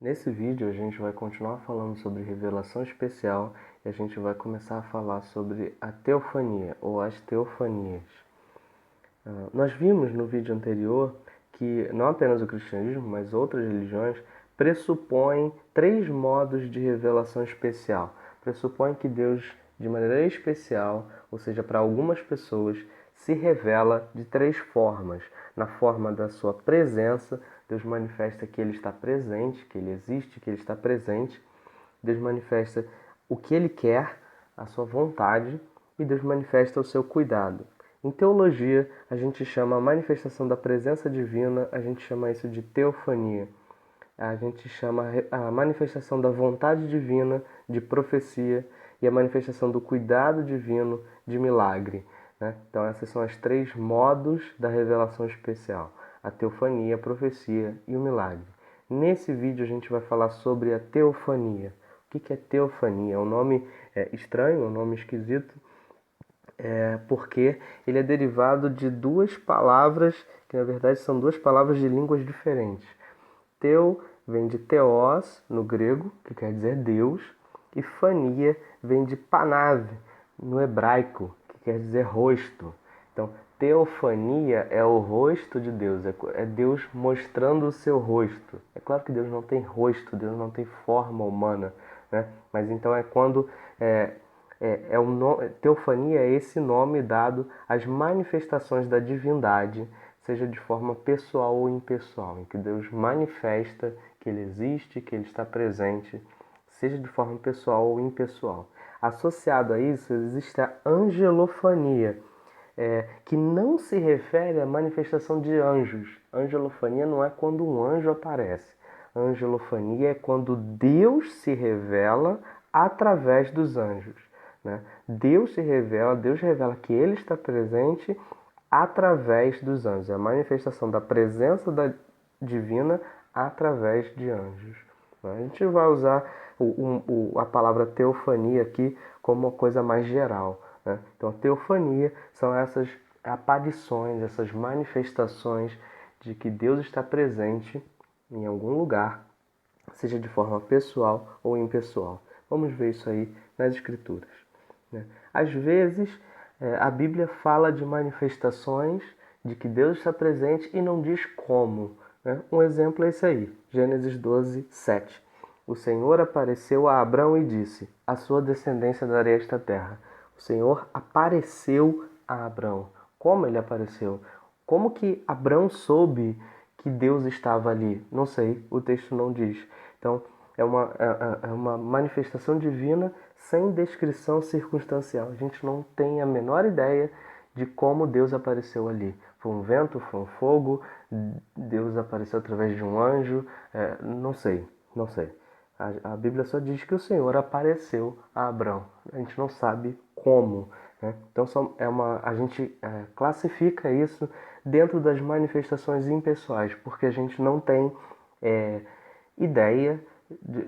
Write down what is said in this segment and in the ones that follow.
Nesse vídeo a gente vai continuar falando sobre revelação especial e a gente vai começar a falar sobre a teofania ou as teofanias. Nós vimos no vídeo anterior que não apenas o cristianismo, mas outras religiões pressupõem três modos de revelação especial. Pressupõem que Deus, de maneira especial, ou seja, para algumas pessoas, se revela de três formas. Na forma da sua presença, Deus manifesta que Ele está presente, que Ele existe, que Ele está presente. Deus manifesta o que Ele quer, a sua vontade, e Deus manifesta o seu cuidado. Em teologia, a gente chama a manifestação da presença divina, a gente chama isso de teofania. A gente chama a manifestação da vontade divina de profecia e a manifestação do cuidado divino de milagre, né? Então, essas são as três modos da revelação especial: a teofania, a profecia e o milagre. Nesse vídeo, a gente vai falar sobre a teofania. O que é teofania? É um nome estranho, um nome esquisito, porque ele é derivado de duas palavras, que na verdade são duas palavras de línguas diferentes. Teu vem de theos, no grego, que quer dizer Deus, e fania vem de panave, no hebraico, que quer dizer rosto. Então, teofania é o rosto de Deus, é Deus mostrando o seu rosto. É claro que Deus não tem rosto, Deus não tem forma humana, né? Mas então é quando teofania é esse nome dado às manifestações da divindade, seja de forma pessoal ou impessoal, em que Deus manifesta que Ele existe, que Ele está presente, seja de forma pessoal ou impessoal. Associado a isso, existe a angelofania, que não se refere à manifestação de anjos. Angelofania não é quando um anjo aparece. Angelofania é quando Deus se revela através dos anjos, né? Deus revela que Ele está presente através dos anjos. É a manifestação da presença divina através de anjos. A gente vai usar a palavra teofania aqui como uma coisa mais geral, né? Então, a teofania são essas aparições, essas manifestações de que Deus está presente em algum lugar, seja de forma pessoal ou impessoal. Vamos ver isso aí nas Escrituras, né? Às vezes, a Bíblia fala de manifestações de que Deus está presente e não diz como, né? Um exemplo é esse aí, Gênesis 12, 7. O Senhor apareceu a Abrão e disse: a sua descendência darei esta terra. O Senhor apareceu a Abrão. Como ele apareceu? Como que Abrão soube que Deus estava ali? Não sei, o texto não diz. Então, é uma manifestação divina sem descrição circunstancial. A gente não tem a menor ideia de como Deus apareceu ali. Foi um vento, foi um fogo, Deus apareceu através de um anjo, não sei, não sei. A Bíblia só diz que o Senhor apareceu a Abrão. A gente não sabe como, né? Então a gente classifica isso dentro das manifestações impessoais, porque a gente não tem ideia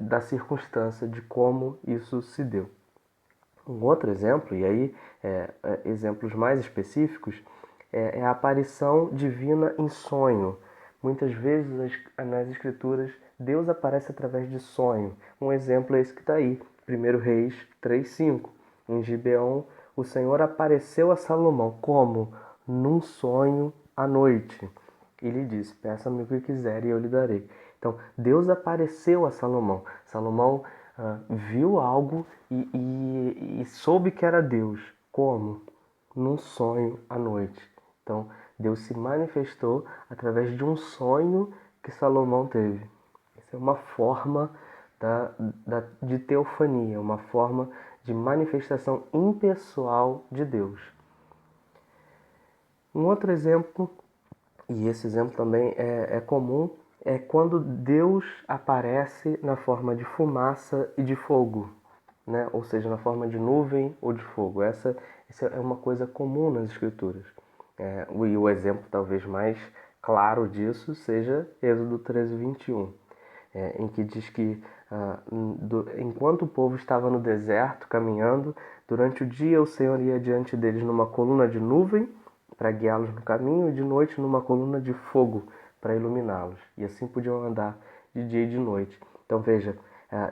da circunstância de como isso se deu. Um outro exemplo, e aí exemplos mais específicos, é a aparição divina em sonho. Muitas vezes nas Escrituras Deus aparece através de sonho. Um exemplo é esse que está aí, 1 Reis 3,5. Em Gibeon, o Senhor apareceu a Salomão como? Num sonho à noite. E lhe disse: peça-me o que quiser e eu lhe darei. Então, Deus apareceu a Salomão. Salomão viu algo e soube que era Deus. Como? Num sonho à noite. Então, Deus se manifestou através de um sonho que Salomão teve. Essa é uma forma de teofania, uma forma de manifestação impessoal de Deus. Um outro exemplo, e esse exemplo também é comum, é quando Deus aparece na forma de fumaça e de fogo, né? Ou seja, na forma de nuvem ou de fogo. Essa é uma coisa comum nas Escrituras. E o exemplo talvez mais claro disso seja Êxodo 13, 21, em que diz que enquanto o povo estava no deserto caminhando, durante o dia o Senhor ia diante deles numa coluna de nuvem para guiá-los no caminho, e de noite numa coluna de fogo para iluminá-los. E assim podiam andar de dia e de noite. Então veja,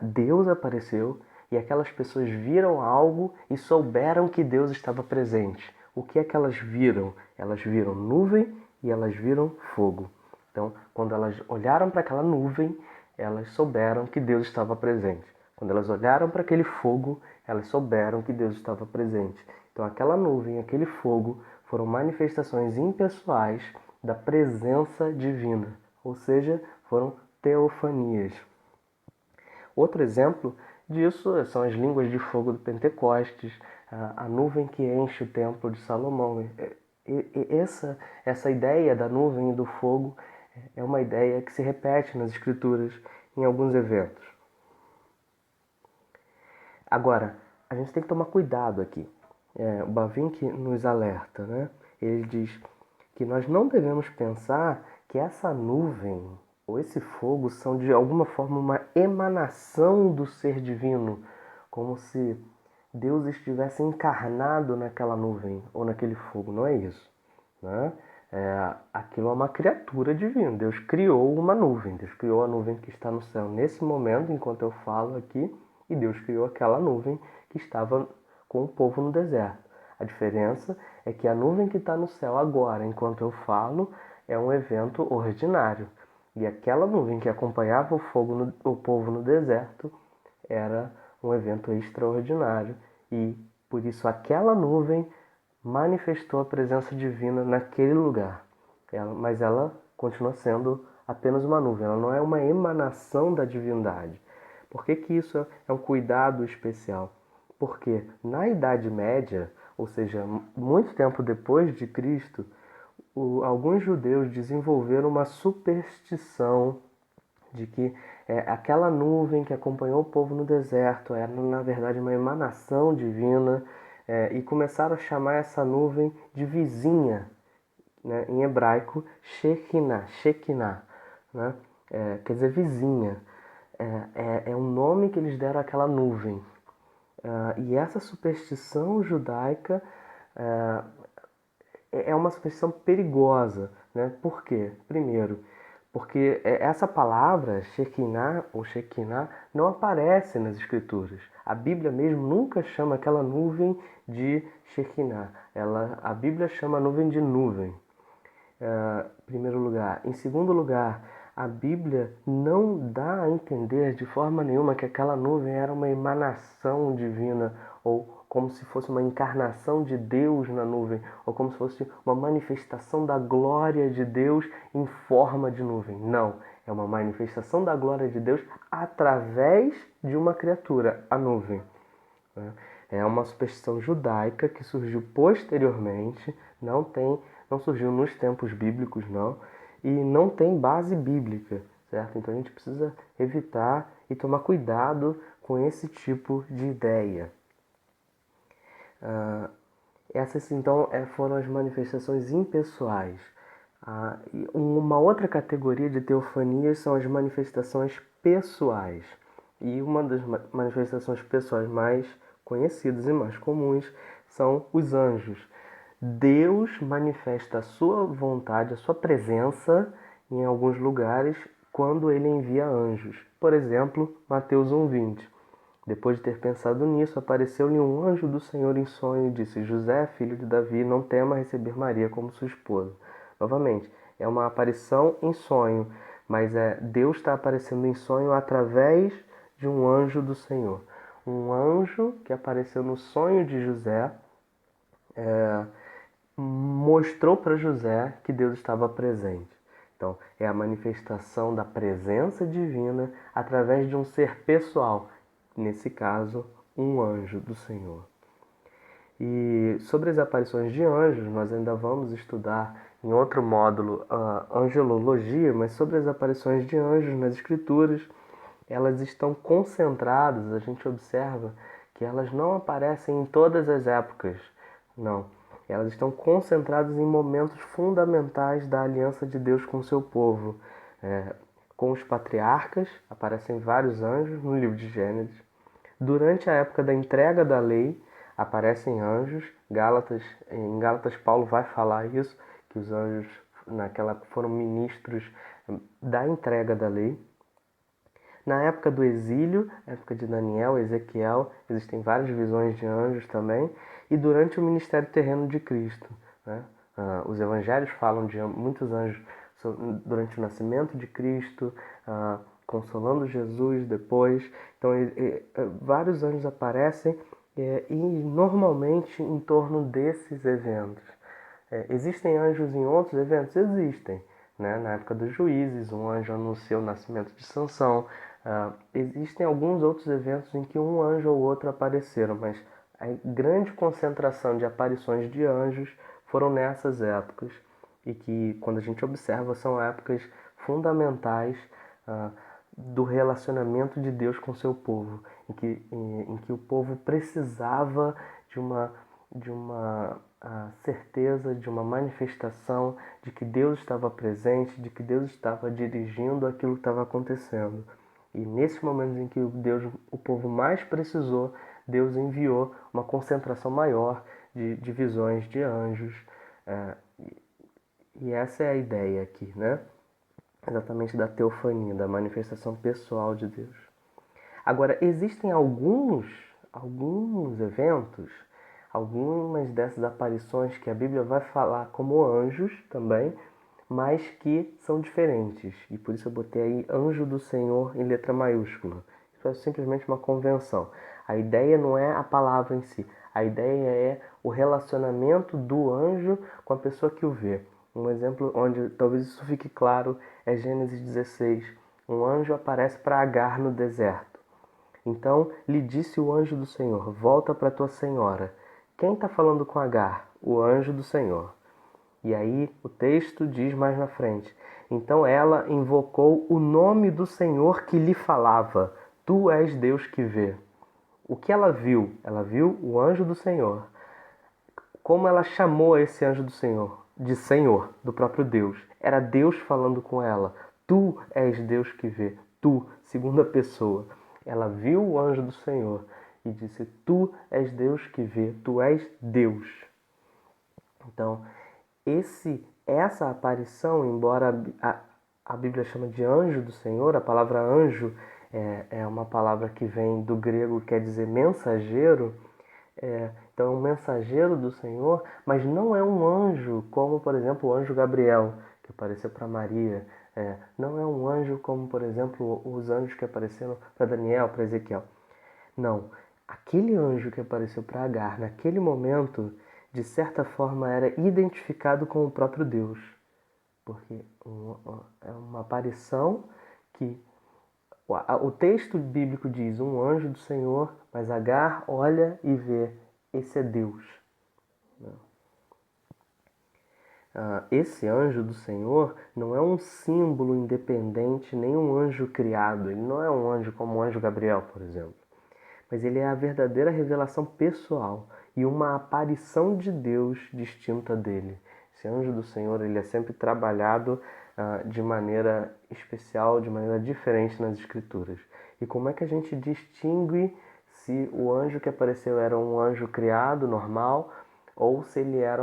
Deus apareceu e aquelas pessoas viram algo e souberam que Deus estava presente. O que é que elas viram? Elas viram nuvem e elas viram fogo. Então, quando elas olharam para aquela nuvem, elas souberam que Deus estava presente. Quando elas olharam para aquele fogo, elas souberam que Deus estava presente. Então, aquela nuvem, aquele fogo foram manifestações impessoais da presença divina, ou seja, foram teofanias. Outro exemplo disso são as línguas de fogo do Pentecostes, a nuvem que enche o templo de Salomão. Essa ideia da nuvem e do fogo é uma ideia que se repete nas Escrituras em alguns eventos. Agora, a gente tem que tomar cuidado aqui. O Bavinck nos alerta, né? Ele diz que nós não devemos pensar que essa nuvem ou esse fogo são de alguma forma uma emanação do ser divino, como se Deus estivesse encarnado naquela nuvem ou naquele fogo. Não é isso, né? Aquilo é uma criatura divina. Deus criou uma nuvem. Deus criou a nuvem que está no céu nesse momento, enquanto eu falo aqui, e Deus criou aquela nuvem que estava com o povo no deserto. A diferença é que a nuvem que está no céu agora, enquanto eu falo, é um evento ordinário. E aquela nuvem que acompanhava o povo no deserto era um evento extraordinário. E por isso aquela nuvem manifestou a presença divina naquele lugar. Mas ela continua sendo apenas uma nuvem, ela não é uma emanação da divindade. Por que isso é um cuidado especial? Porque na Idade Média, ou seja, muito tempo depois de Cristo, alguns judeus desenvolveram uma superstição de que aquela nuvem que acompanhou o povo no deserto era, na verdade, uma emanação divina, e começaram a chamar essa nuvem de vizinha, né? Em hebraico, Shekinah, né? Quer dizer vizinha. É um nome que eles deram àquela nuvem. E essa superstição judaica é uma superstição perigosa, né? Por quê? Primeiro, porque essa palavra, Shekinah ou Shekinah, não aparece nas Escrituras. A Bíblia mesmo nunca chama aquela nuvem de Shekinah. A Bíblia chama a nuvem de nuvem, em primeiro lugar. Em segundo lugar, a Bíblia não dá a entender de forma nenhuma que aquela nuvem era uma emanação divina ou como se fosse uma encarnação de Deus na nuvem, ou como se fosse uma manifestação da glória de Deus em forma de nuvem. Não, é uma manifestação da glória de Deus através de uma criatura, a nuvem. É uma superstição judaica que surgiu posteriormente, não surgiu nos tempos bíblicos, não, e não tem base bíblica, certo? Então a gente precisa evitar e tomar cuidado com esse tipo de ideia. Essas então foram as manifestações impessoais. E uma outra categoria de teofanias são as manifestações pessoais. E uma das manifestações pessoais mais conhecidas e mais comuns são os anjos. Deus manifesta a sua vontade, a sua presença em alguns lugares quando ele envia anjos. Por exemplo, Mateus 1:20. Depois de ter pensado nisso, apareceu-lhe um anjo do Senhor em sonho e disse: José, filho de Davi, não tema receber Maria como sua esposa. Novamente, é uma aparição em sonho, mas Deus está aparecendo em sonho através de um anjo do Senhor. Um anjo que apareceu no sonho de José mostrou para José que Deus estava presente. Então, é a manifestação da presença divina através de um ser pessoal, nesse caso, um anjo do Senhor. E sobre as aparições de anjos, nós ainda vamos estudar em outro módulo a angelologia, mas sobre as aparições de anjos nas Escrituras, elas estão concentradas, a gente observa que elas não aparecem em todas as épocas, não. Elas estão concentradas em momentos fundamentais da aliança de Deus com o seu povo. Com os patriarcas, aparecem vários anjos no livro de Gênesis. Durante a época da entrega da lei, aparecem anjos. Em Gálatas, Paulo vai falar isso, que os anjos foram ministros da entrega da lei. Na época do exílio, época de Daniel, Ezequiel, existem várias visões de anjos também, e durante o ministério terreno de Cristo, né? Os evangelhos falam de muitos anjos durante o nascimento de Cristo, consolando Jesus depois. Então, vários anjos aparecem e normalmente em torno desses eventos. Existem anjos em outros eventos? Existem. Né? Na época dos juízes, um anjo anunciou o nascimento de Sansão. Existem alguns outros eventos em que um anjo ou outro apareceram, mas a grande concentração de aparições de anjos foram nessas épocas e que, quando a gente observa, são épocas fundamentais do relacionamento de Deus com seu povo, em que o povo precisava de uma certeza, de uma manifestação de que Deus estava presente, de que Deus estava dirigindo aquilo que estava acontecendo. E nesses momentos em que o povo mais precisou, Deus enviou uma concentração maior de visões de anjos. E essa é a ideia aqui, né? Exatamente da teofania, da manifestação pessoal de Deus. Agora, existem alguns eventos, algumas dessas aparições que a Bíblia vai falar como anjos também, mas que são diferentes. E por isso eu botei aí anjo do Senhor em letra maiúscula. Isso é simplesmente uma convenção. A ideia não é a palavra em si. A ideia é o relacionamento do anjo com a pessoa que o vê. Um exemplo onde talvez isso fique claro é Gênesis 16. Um anjo aparece para Agar no deserto. Então lhe disse o anjo do Senhor: volta para tua senhora. Quem está falando com Agar? O anjo do Senhor. E aí o texto diz mais na frente: então ela invocou o nome do Senhor que lhe falava: tu és Deus que vê. O que ela viu? Ela viu o anjo do Senhor. Como ela chamou esse anjo do Senhor? De Senhor, do próprio Deus. Era Deus falando com ela. Tu és Deus que vê. Tu, segunda pessoa. Ela viu o anjo do Senhor e disse: tu és Deus que vê. Tu és Deus. Então, essa aparição, embora a Bíblia chama de anjo do Senhor, a palavra anjo é uma palavra que vem do grego, quer dizer mensageiro. Então é um mensageiro do Senhor, mas não é um anjo como, por exemplo, o anjo Gabriel, que apareceu para Maria. Não é um anjo como, por exemplo, os anjos que apareceram para Daniel, para Ezequiel. Não. Aquele anjo que apareceu para Agar, naquele momento, de certa forma era identificado com o próprio Deus. Porque é uma aparição que o texto bíblico diz um anjo do Senhor, mas Agar olha e vê, esse é Deus. Esse anjo do Senhor não é um símbolo independente, nem um anjo criado. Ele não é um anjo como o anjo Gabriel, por exemplo. Mas ele é a verdadeira revelação pessoal e uma aparição de Deus distinta dele. Esse anjo do Senhor, ele é sempre trabalhado de maneira especial, de maneira diferente nas Escrituras. E como é que a gente distingue se o anjo que apareceu era um anjo criado, normal, ou se ele era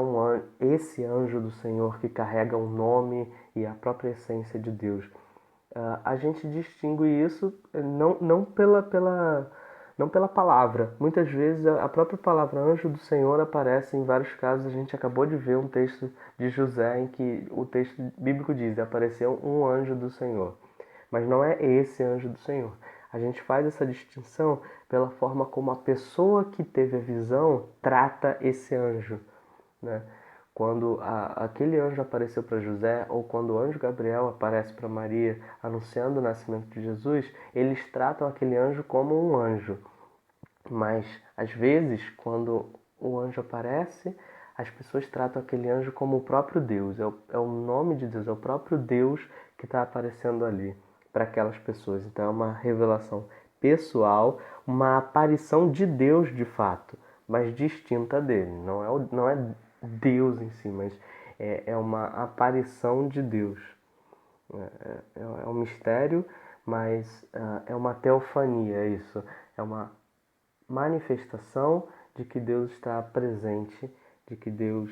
esse anjo do Senhor que carrega o nome e a própria essência de Deus? A gente distingue isso não pela palavra. Muitas vezes a própria palavra anjo do Senhor aparece em vários casos. A gente acabou de ver um texto de José em que o texto bíblico diz: apareceu um anjo do Senhor. Mas não é esse anjo do Senhor. A gente faz essa distinção pela forma como a pessoa que teve a visão trata esse anjo, né? Quando aquele anjo apareceu para José, ou quando o anjo Gabriel aparece para Maria anunciando o nascimento de Jesus, eles tratam aquele anjo como um anjo. Mas, às vezes, quando o anjo aparece, as pessoas tratam aquele anjo como o próprio Deus. É o nome de Deus, é o próprio Deus que está aparecendo ali para aquelas pessoas. Então, é uma revelação pessoal, uma aparição de Deus de fato, mas distinta dele. Não é Deus em si, mas é uma aparição de Deus. É um mistério, mas é uma teofania, é isso. É uma manifestação de que Deus está presente, de que Deus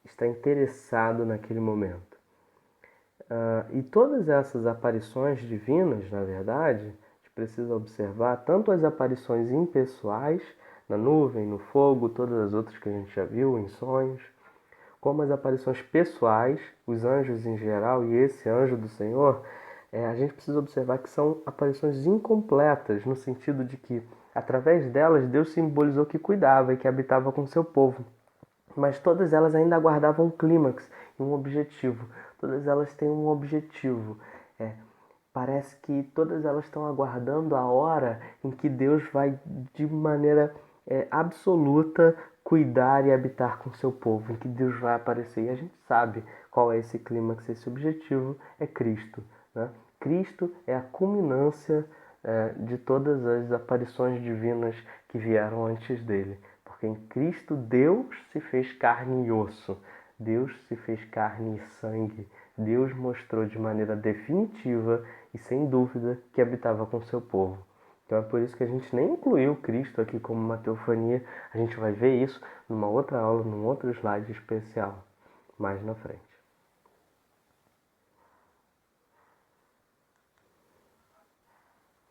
está interessado naquele momento. E todas essas aparições divinas, na verdade, a gente precisa observar tanto as aparições impessoais, na nuvem, no fogo, todas as outras que a gente já viu em sonhos, como as aparições pessoais, os anjos em geral e esse anjo do Senhor, a gente precisa observar que são aparições incompletas, no sentido de que, através delas, Deus simbolizou que cuidava e que habitava com seu povo. Mas todas elas ainda aguardavam um clímax e um objetivo. Todas elas têm um objetivo. Parece que todas elas estão aguardando a hora em que Deus vai, de maneira absoluta, cuidar e habitar com seu povo, em que Deus vai aparecer. E a gente sabe qual é esse clímax, esse objetivo é Cristo, né? Cristo é a culminância de todas as aparições divinas que vieram antes dele. Porque em Cristo Deus se fez carne e osso, Deus se fez carne e sangue, Deus mostrou de maneira definitiva e sem dúvida que habitava com seu povo. Então é por isso que a gente nem incluiu Cristo aqui como uma teofania. A gente vai ver isso numa outra aula, num outro slide especial, mais na frente.